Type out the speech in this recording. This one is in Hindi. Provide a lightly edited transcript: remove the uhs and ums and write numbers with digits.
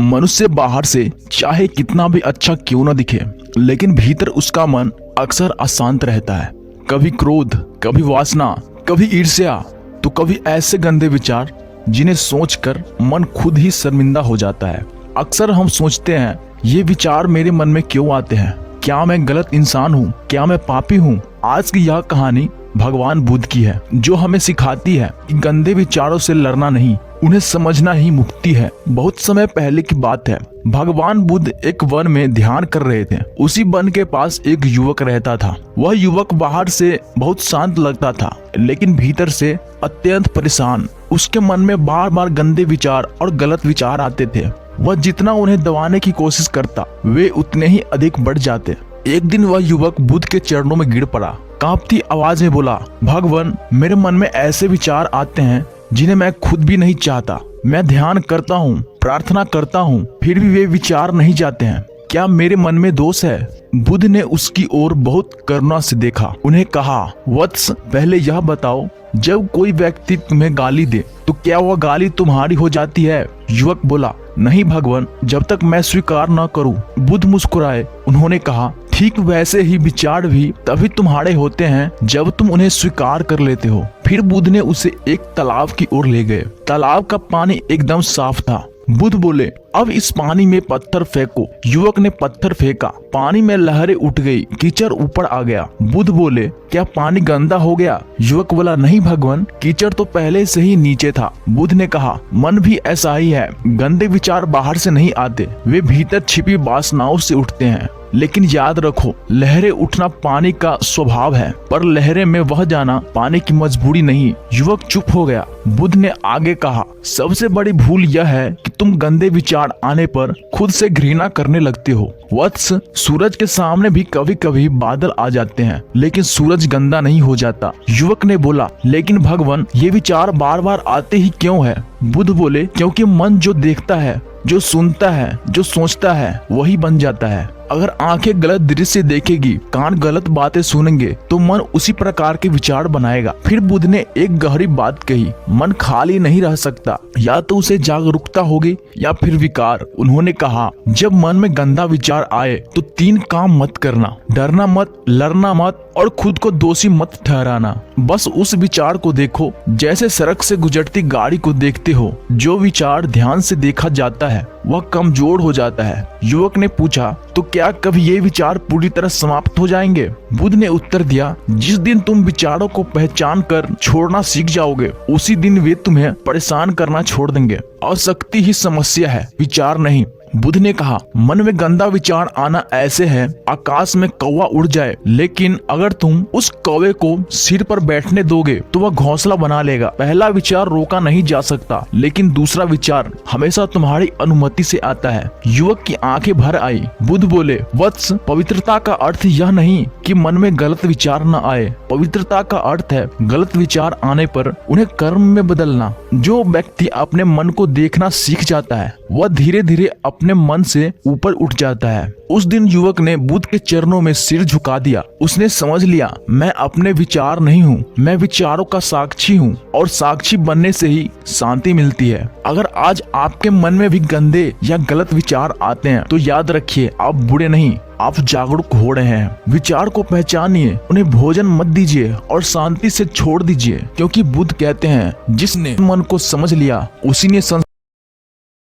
मनुष्य बाहर से चाहे कितना भी अच्छा क्यों न दिखे, लेकिन भीतर उसका मन अक्सर अशांत रहता है। कभी क्रोध, कभी वासना, कभी ईर्ष्या, तो कभी ऐसे गंदे विचार जिन्हें सोचकर मन खुद ही शर्मिंदा हो जाता है। अक्सर हम सोचते हैं, ये विचार मेरे मन में क्यों आते हैं? क्या मैं गलत इंसान हूँ? क्या मैं पापी हूँ? आज की यह कहानी भगवान बुद्ध की है, जो हमें सिखाती है कि गंदे विचारों से लड़ना नहीं, उन्हें समझना ही मुक्ति है। बहुत समय पहले की बात है। भगवान बुद्ध एक वन में ध्यान कर रहे थे। उसी वन के पास एक युवक रहता था। वह युवक बाहर से बहुत शांत लगता था, लेकिन भीतर से अत्यंत परेशान। उसके मन में बार बार गंदे विचार और गलत विचार आते थे। वह जितना उन्हें दबाने की कोशिश करता, वे उतने ही अधिक बढ़ जाते। एक दिन वह युवक बुद्ध के चरणों में गिर पड़ा। कांपती आवाज में बोला, भगवान, मेरे मन में ऐसे विचार आते हैं जिन्हें मैं खुद भी नहीं चाहता। मैं ध्यान करता हूँ, प्रार्थना करता हूँ, फिर भी वे विचार नहीं जाते हैं। क्या मेरे मन में दोष है? बुद्ध ने उसकी ओर बहुत करुणा से देखा। उन्हें कहा, वत्स, पहले यह बताओ, जब कोई व्यक्ति तुम्हें गाली दे तो क्या वह गाली तुम्हारी हो जाती है? युवक बोला, नहीं भगवान, जब तक मैं स्वीकार न करूं। बुद्ध मुस्कुराए। उन्होंने कहा, ठीक वैसे ही विचार भी तभी तुम्हारे होते हैं जब तुम उन्हें स्वीकार कर लेते हो। फिर बुद्ध ने उसे एक तालाब की ओर ले गए। तालाब का पानी एकदम साफ था। बुद्ध बोले, अब इस पानी में पत्थर फेंको। युवक ने पत्थर फेंका। पानी में लहरें उठ गई, कीचड़ ऊपर आ गया। बुद्ध बोले, क्या पानी गंदा हो गया? युवक बोला, नहीं भगवान, कीचड़ तो पहले से ही नीचे था। बुद्ध ने कहा, मन भी ऐसा ही है। गंदे विचार बाहर से नहीं आते, वे भीतर छिपी वासनाओं से उठते हैं। लेकिन याद रखो, लहरें उठना पानी का स्वभाव है, पर लहरें में बह जाना पानी की मजबूरी नहीं। युवक चुप हो गया। बुद्ध ने आगे कहा, सबसे बड़ी भूल यह है कि तुम गंदे विचार आने पर खुद से घृणा करने लगते हो। वत्स, सूरज के सामने भी कभी कभी बादल आ जाते हैं, लेकिन सूरज गंदा नहीं हो जाता। युवक ने बोला, लेकिन भगवान, ये विचार बार बार आते ही क्यों है? बुद्ध बोले, क्योंकि मन जो देखता है, जो सुनता है, जो सोचता है, वही बन जाता है। अगर आंखें गलत दृश्य देखेगी, कान गलत बातें सुनेंगे, तो मन उसी प्रकार के विचार बनाएगा। फिर बुद्ध ने एक गहरी बात कही, मन खाली नहीं रह सकता, या तो उसे जागरूकता होगी या फिर विकार। उन्होंने कहा, जब मन में गंदा विचार आए तो 3 काम मत करना, डरना मत, लड़ना मत और खुद को दोषी मत ठहराना। बस उस विचार को देखो जैसे सड़क से गुजरती गाड़ी को देखते हो। जो विचार ध्यान से देखा जाता है वह कमजोर हो जाता है। युवक ने पूछा, तो क्या कभी ये विचार पूरी तरह समाप्त हो जाएंगे? बुद्ध ने उत्तर दिया, जिस दिन तुम विचारों को पहचान कर छोड़ना सीख जाओगे, उसी दिन वे तुम्हें परेशान करना छोड़ देंगे। और शक्ति ही समस्या है, विचार नहीं। बुद्ध ने कहा, मन में गंदा विचार आना ऐसे है आकाश में कौवा उड़ जाए, लेकिन अगर तुम उस कौवे को सिर पर बैठने दोगे तो वह घोंसला बना लेगा। पहला विचार रोका नहीं जा सकता, लेकिन दूसरा विचार हमेशा तुम्हारी अनुमति से आता है। युवक की आंखें भर आई। बुद्ध बोले, वत्स, पवित्रता का अर्थ यह नहीं कि मन में गलत विचार न आए। पवित्रता का अर्थ है गलत विचार आने पर उन्हें कर्म में बदलना। जो व्यक्ति अपने मन को देखना सीख जाता है, वह धीरे धीरे अपने मन से ऊपर उठ जाता है। उस दिन युवक ने बुद्ध के चरणों में सिर झुका दिया। उसने समझ लिया, मैं अपने विचार नहीं हूँ, मैं विचारों का साक्षी हूँ, और साक्षी बनने से ही शांति मिलती है। अगर आज आपके मन में भी गंदे या गलत विचार आते हैं, तो याद रखिए, आप बुरे नहीं, आप जागरूक हो रहे हैं। विचार को पहचानिए, उन्हें भोजन मत दीजिए और शांति से छोड़ दीजिए, क्योंकि बुद्ध कहते हैं, जिसने मन को समझ लिया उसी ने